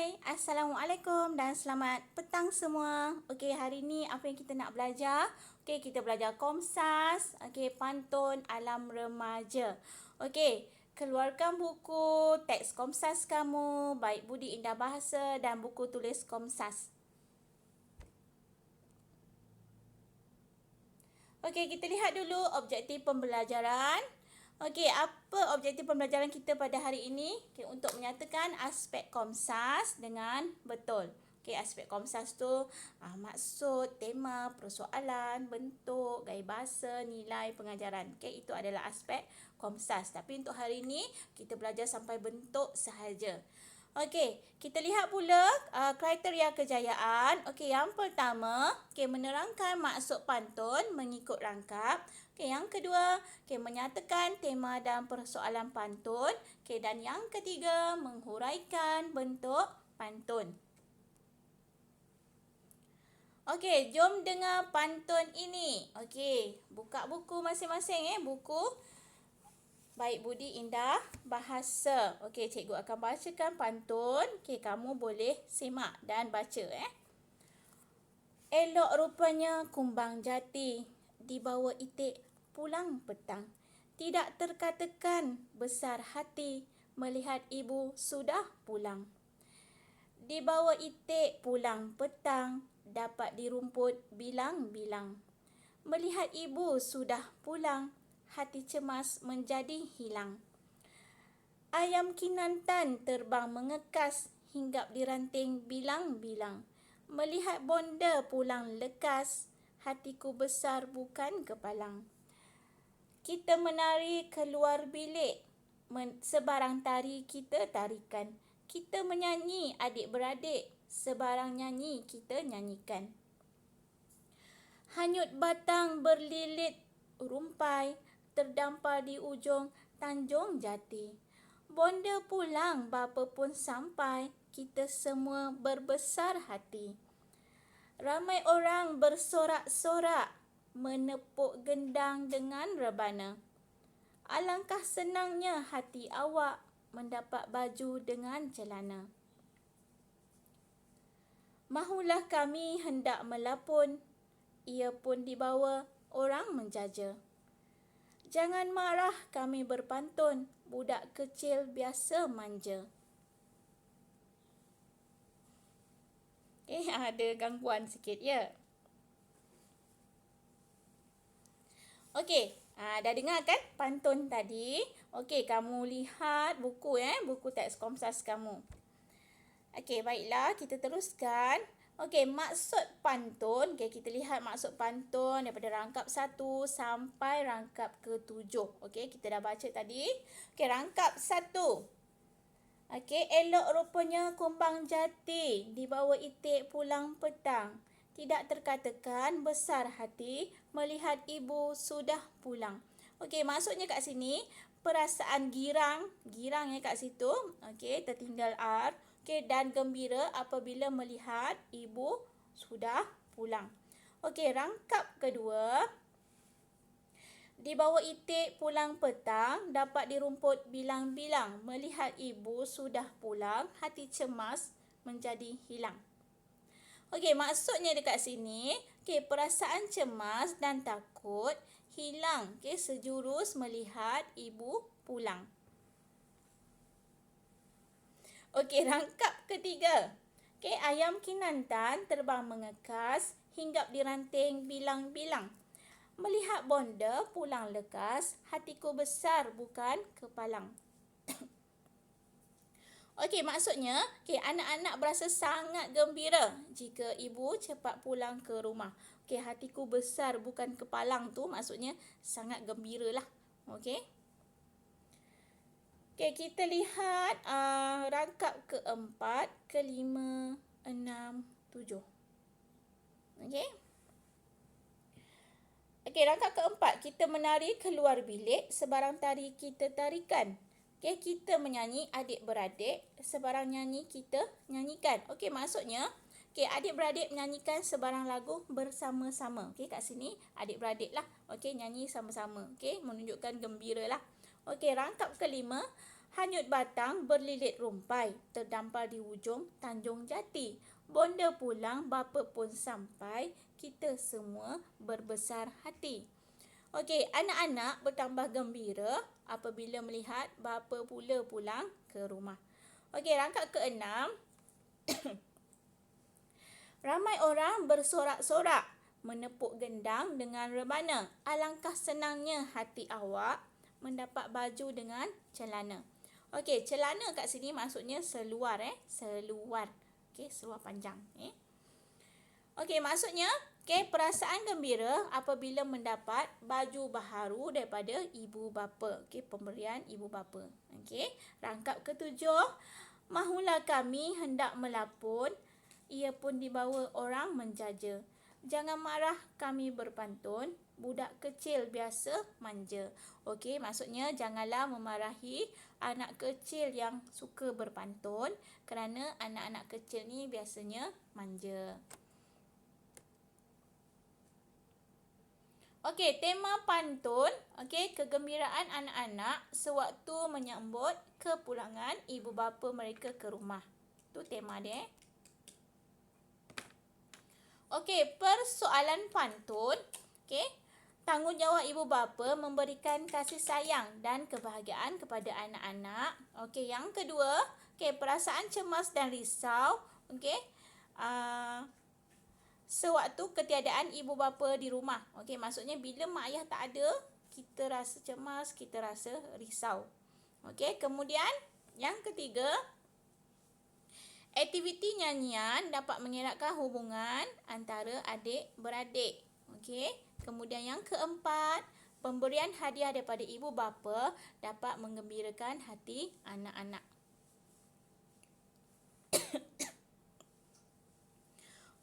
Hai, Assalamualaikum dan selamat petang semua. Okey, hari ni apa yang kita nak belajar? Okey, kita belajar Komsas, okey, pantun alam remaja. Okey, keluarkan buku teks Komsas kamu, Baik Budi Indah Bahasa dan buku tulis Komsas. Okey, kita lihat dulu objektif pembelajaran. Okey, apa objektif pembelajaran kita pada hari ini? Okey, untuk menyatakan aspek Komsas dengan betul. Okey, aspek Komsas tu maksud, tema, persoalan, bentuk, gaya bahasa, nilai pengajaran. Okey, itu adalah aspek Komsas. Tapi untuk hari ini kita belajar sampai bentuk sahaja. Okey, kita lihat pula kriteria kejayaan. Okey, yang pertama, menerangkan maksud pantun mengikut rangkap. Okey, yang kedua, menyatakan tema dan persoalan pantun. Okey, dan yang ketiga, menghuraikan bentuk pantun. Okey, jom dengar pantun ini. Okey, buka buku masing-masing buku Baik Budi Indah Bahasa. Okey, cikgu akan bacakan pantun. Okey, kamu boleh simak dan baca Elok rupanya kumbang jati, dibawa itik pulang petang. Tidak terkatakan besar hati, melihat ibu sudah pulang. Dibawa itik pulang petang, dapat dirumput bilang-bilang. Melihat ibu sudah pulang, hati cemas menjadi hilang. Ayam kinantan terbang mengekas, hinggap di ranting bilang-bilang. Melihat bonda pulang lekas, hatiku besar bukan kepalang. Kita menari keluar bilik, sebarang tari kita tarikan. Kita menyanyi adik-beradik, sebarang nyanyi kita nyanyikan. Hanyut batang berlilit rumpai, terdampar di ujung Tanjung Jati. Bonda pulang bapa pun sampai, kita semua berbesar hati. Ramai orang bersorak-sorak, menepuk gendang dengan rebana. Alangkah senangnya hati awak mendapat baju dengan celana. Mahulah kami hendak melapun, ia pun dibawa orang menjaja. Jangan marah kami berpantun, budak kecil biasa manja. Ada gangguan sikit Okey, dah dengar kan pantun tadi? Okey, kamu lihat buku buku teks Komsas kamu. Okey, baiklah, kita teruskan. Okey, maksud pantun. Okey, kita lihat maksud pantun daripada rangkap 1 sampai rangkap ke-7. Okey, kita dah baca tadi. Okey, rangkap 1. Okey, elok rupanya kumbang jati, dibawa itik pulang petang. Tidak terkatakan besar hati, melihat ibu sudah pulang. Okey, maksudnya kat sini, perasaan girang kat situ. Okey, tertinggal R. Okey, dan gembira apabila melihat ibu sudah pulang. Okey, rangkap kedua. Dibawa itik pulang petang, dapat dirumput bilang-bilang. Melihat ibu sudah pulang, hati cemas menjadi hilang. Okey, maksudnya dekat sini, perasaan cemas dan takut hilang sejurus melihat ibu pulang. Okey, rangkap ketiga. Ayam kinantan terbang mengekas, hinggap di ranting bilang-bilang. Melihat bonda pulang lekas, hatiku besar bukan kepalang. Okey, maksudnya, anak-anak berasa sangat gembira jika ibu cepat pulang ke rumah. Okey, hatiku besar bukan kepalang tu maksudnya sangat gembira lah. Okey. Okey, kita lihat rangkap keempat, kelima, 6, 7. Okey. Okey, rangkap keempat, kita menari keluar bilik, sebarang tari kita tarikan. Okey, kita menyanyi adik-beradik, sebarang nyanyi kita nyanyikan. Okey, maksudnya, adik-beradik menyanyikan sebarang lagu bersama-sama. Okey, kat sini adik-beradik lah. Okey, nyanyi sama-sama. Okey, menunjukkan gembira lah. Okey, rangkap kelima, Hanyut batang berlilit rumpai, terdampar di hujung Tanjung Jati. Bonda pulang, bapa pun sampai, kita semua berbesar hati. Okey, anak-anak bertambah gembira apabila melihat bapa pula pulang ke rumah. Okey, rangkap ke-6. Ramai orang bersorak-sorak menepuk gendang dengan rebana. Alangkah senangnya hati awak mendapat baju dengan celana. Okey, celana kat sini maksudnya seluar seluar. Okey, seluar panjang Okey, maksudnya perasaan gembira apabila mendapat baju baharu daripada ibu bapa. Okey, pemberian ibu bapa. Okey, rangkap ke-7. Mahulah kami hendak melapun, ia pun dibawa orang menjaja. Jangan marah kami berpantun, budak kecil biasa manja. Okey, maksudnya janganlah memarahi anak kecil yang suka berpantun kerana anak-anak kecil ni biasanya manja. Okey, tema pantun, kegembiraan anak-anak sewaktu menyambut kepulangan ibu bapa mereka ke rumah. Tu tema dia. Okey, persoalan pantun. Tanggungjawab ibu bapa memberikan kasih sayang dan kebahagiaan kepada anak-anak. Okey, yang kedua, perasaan cemas dan risau. Sewaktu ketiadaan ibu bapa di rumah. Okey, maksudnya bila mak ayah tak ada, kita rasa cemas, kita rasa risau. Okey, kemudian yang ketiga, aktiviti nyanyian dapat mengeratkan hubungan antara adik-beradik. Okey. Kemudian yang keempat, pemberian hadiah daripada ibu bapa dapat menggembirakan hati anak-anak.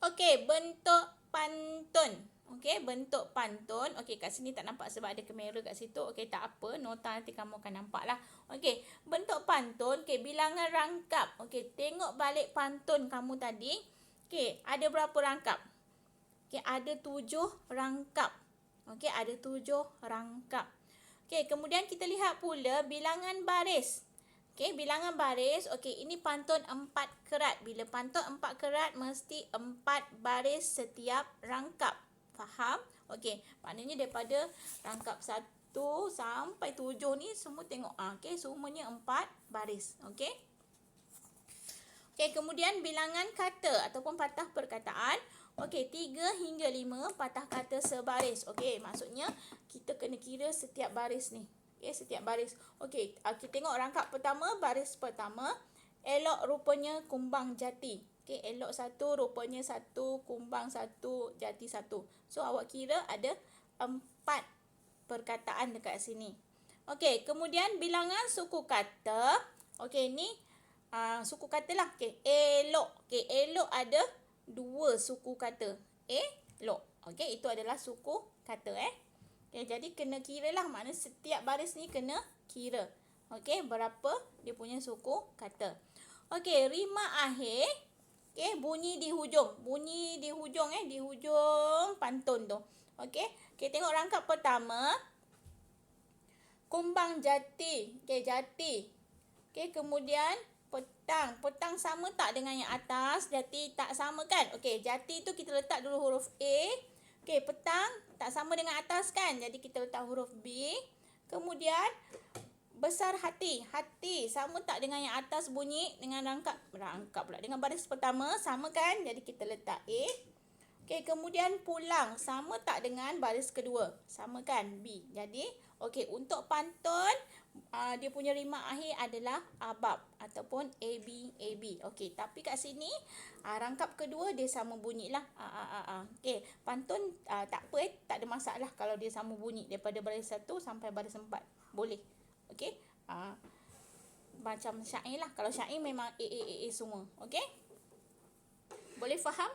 Okey, bentuk pantun. Okey, bentuk pantun. Okey, kat sini tak nampak sebab ada kamera kat situ. Okey, tak apa. Nota nanti kamu akan nampak lah. Okey, bentuk pantun. Okey, bilangan rangkap. Okey, tengok balik pantun kamu tadi. Okey, ada berapa rangkap? Okey, ada 7 rangkap. Okey, ada 7 rangkap. Okey, kemudian kita lihat pula bilangan baris. Okey, bilangan baris. Okey, ini pantun 4 kerat. Bila pantun 4 kerat, mesti 4 baris setiap rangkap. Faham? Okey, maknanya daripada rangkap 1 sampai 7 ni semua tengok. Okey, semuanya 4 baris. Okey. Okey, kemudian bilangan kata ataupun patah perkataan. Okey, 3 hingga 5 patah kata sebaris. Okey, maksudnya kita kena kira setiap baris ni. Okey, setiap baris. Okey, kita tengok rangkap pertama, baris pertama. Elok rupanya kumbang jati. Okey, elok 1 rupanya 1, kumbang 1, jati 1. So, awak kira ada 4 perkataan dekat sini. Okey, kemudian bilangan suku kata. Okey, ni suku kata lah. Okey, elok. Okey, elok ada 2 suku kata. Elok. Okey, itu adalah suku kata Okey, jadi kena kira lah. Maknanya setiap baris ni kena kira. Okey, berapa dia punya suku kata. Okey, rima akhir. Okey, bunyi di hujung. Bunyi di hujung di hujung pantun tu. Okey, tengok rangkap pertama. Kumbang jati. Okey, jati. Okey, kemudian petang. Petang sama tak dengan yang atas? Jati tak sama kan? Okey, jati tu kita letak dulu huruf A. Okey, petang tak sama dengan atas kan? Jadi kita letak huruf B. Kemudian besar hati. Hati sama tak dengan yang atas bunyi dengan rangkap pula. Dengan baris pertama sama kan? Jadi kita letak A. Okey, kemudian pulang sama tak dengan baris kedua? Sama kan? B. Jadi, okey, untuk pantun dia punya rima akhir adalah abab ataupun AB. Okey, tapi kat sini rangkap kedua dia sama bunyilah. Okey, pantun tak apa tak ada masalah kalau dia sama bunyi daripada baris 1 sampai baris 4. Boleh. Okey. Macam syair lah. Kalau syair memang A semua. Okey. Boleh faham?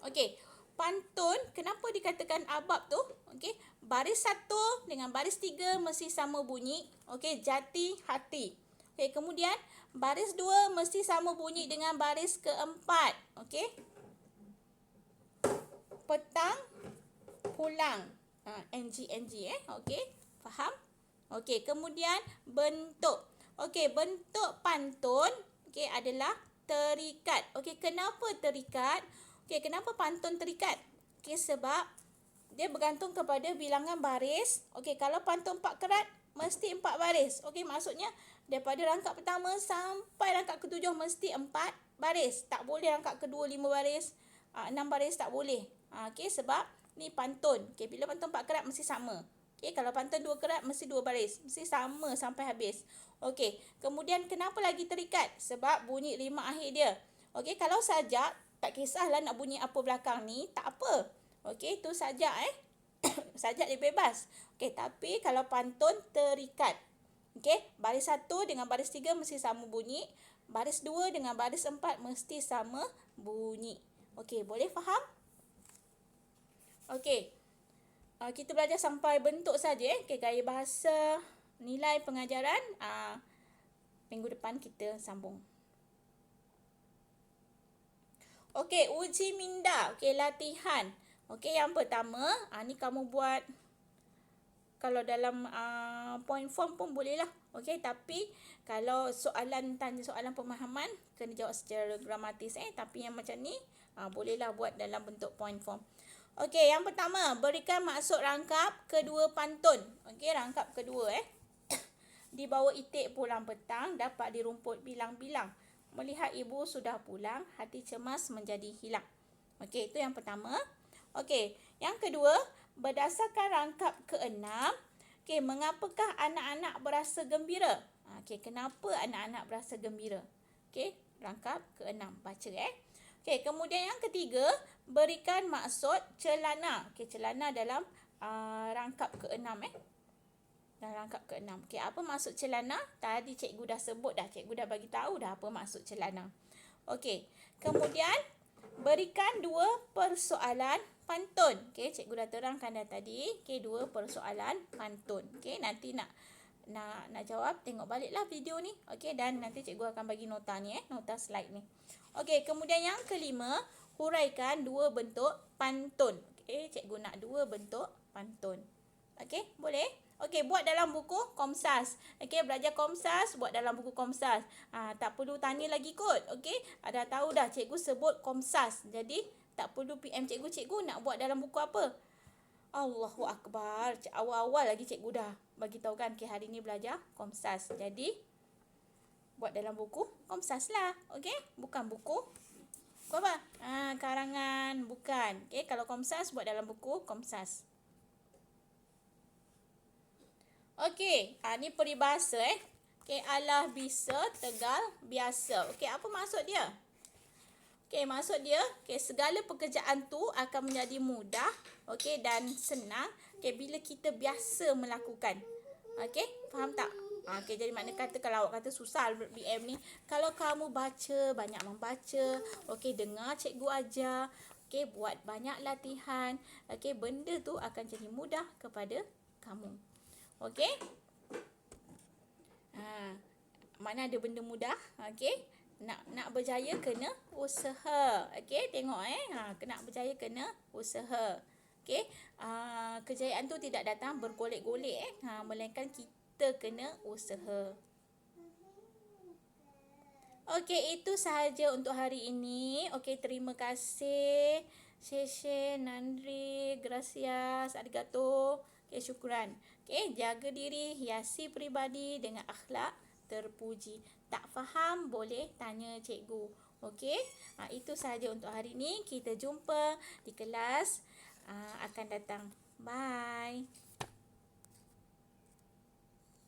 Okey. Pantun, kenapa dikatakan abab tu? Okey, baris 1 dengan baris 3 mesti sama bunyi. Okey, jati, hati. Okey, kemudian baris 2 mesti sama bunyi dengan baris keempat. Okey. Petang, pulang. NG. Okey, faham? Okey, kemudian bentuk. Okey, bentuk pantun okey adalah terikat. Okey, kenapa terikat? Okey, kenapa pantun terikat? Okey, sebab dia bergantung kepada bilangan baris. Okey, kalau pantun 4 kerat mesti 4 baris. Okey, maksudnya daripada rangkap pertama sampai rangkap ketujuh mesti 4 baris. Tak boleh rangkap kedua 5 baris, 6 baris tak boleh. Okey, sebab ni pantun. Okey, bila pantun 4 kerat mesti sama. Okey, kalau pantun 2 kerat mesti 2 baris. Mesti sama sampai habis. Okey, kemudian kenapa lagi terikat? Sebab bunyi rima akhir dia. Okey, kalau sajak, tak kisahlah nak bunyi apa belakang ni, tak apa. Okey, tu sajak sajak dia bebas. Okey, tapi kalau pantun terikat. Okey, baris 1 dengan baris 3 mesti sama bunyi. Baris 2 dengan baris 4 mesti sama bunyi. Okey, boleh faham? Okey. Kita belajar sampai bentuk saja Okey, gaya bahasa, nilai pengajaran. Minggu depan kita sambung. Okey, uji minda. Okey, latihan. Okey, yang pertama, ni kamu buat kalau dalam point form pun boleh lah. Okey, tapi kalau tanya soalan pemahaman, kena jawab secara gramatis tapi yang macam ni bolehlah buat dalam bentuk point form. Okey, yang pertama, berikan maksud rangkap kedua pantun. Okey, rangkap kedua Di bawah itik pulang petang, dapat dirumput bilang-bilang. Melihat ibu sudah pulang, hati cemas menjadi hilang. Okey, itu yang pertama. Okey, yang kedua, berdasarkan rangkap keenam, okey, mengapakah anak-anak berasa gembira? Okey, kenapa anak-anak berasa gembira? Okey, rangkap keenam. Baca Okey, kemudian yang ketiga, berikan maksud celana. Okey, celana dalam rangkap keenam Dalam rangkap keenam. Okey, apa maksud celana? Tadi cikgu dah sebut dah. Cikgu dah bagi tahu dah apa maksud celana. Okey, kemudian berikan 2 persoalan pantun. Okey, cikgu dah terangkan dah tadi. Okey, 2 persoalan pantun. Okey, nanti nak jawab, tengok baliklah video ni. Okey, dan nanti cikgu akan bagi nota ni nota slide ni. Okey, kemudian yang kelima, huraikan 2 bentuk pantun. Okey, cikgu nak 2 bentuk pantun. Okey, boleh? Okey, buat dalam buku Komsas. Okey, belajar Komsas, buat dalam buku Komsas. Tak perlu tanya lagi kot. Okey, dah tahu dah cikgu sebut Komsas. Jadi, tak perlu PM cikgu nak buat dalam buku apa. Allahu Akbar. Awal-awal lagi cikgu dah bagi tahu kan, okay, hari ni belajar Komsas. Jadi, buat dalam buku Komsas lah. Okey, bukan buku apa? Karangan, bukan. Okey, kalau Komsas buat dalam buku Komsas. Okey, ni peribahasa Okey, alah bisa, tegal, biasa. Okey, apa maksud dia? Okey, maksud dia, segala pekerjaan tu akan menjadi mudah, dan senang, bila kita biasa melakukan. Okey, faham tak? Okey, jadi makna kata kalau awak kata susah BM ni, kalau kamu baca, banyak membaca, dengar cikgu ajar, buat banyak latihan, benda tu akan jadi mudah kepada kamu. Okey? Mana ada benda mudah? Okey? Nak berjaya kena usaha. Okey, tengok nak berjaya kena usaha. Okey? Kejayaan tu tidak datang bergolek-golek melainkan kita kena usaha. Okey, itu sahaja untuk hari ini. Okey, terima kasih. Sheshe, Nandri, gracias, arigato. Okey, syukran. Okey, jaga diri, hiasi peribadi dengan akhlak terpuji. Tak faham, boleh tanya cikgu. Okey, itu sahaja untuk hari ini. Kita jumpa di kelas akan datang. Bye.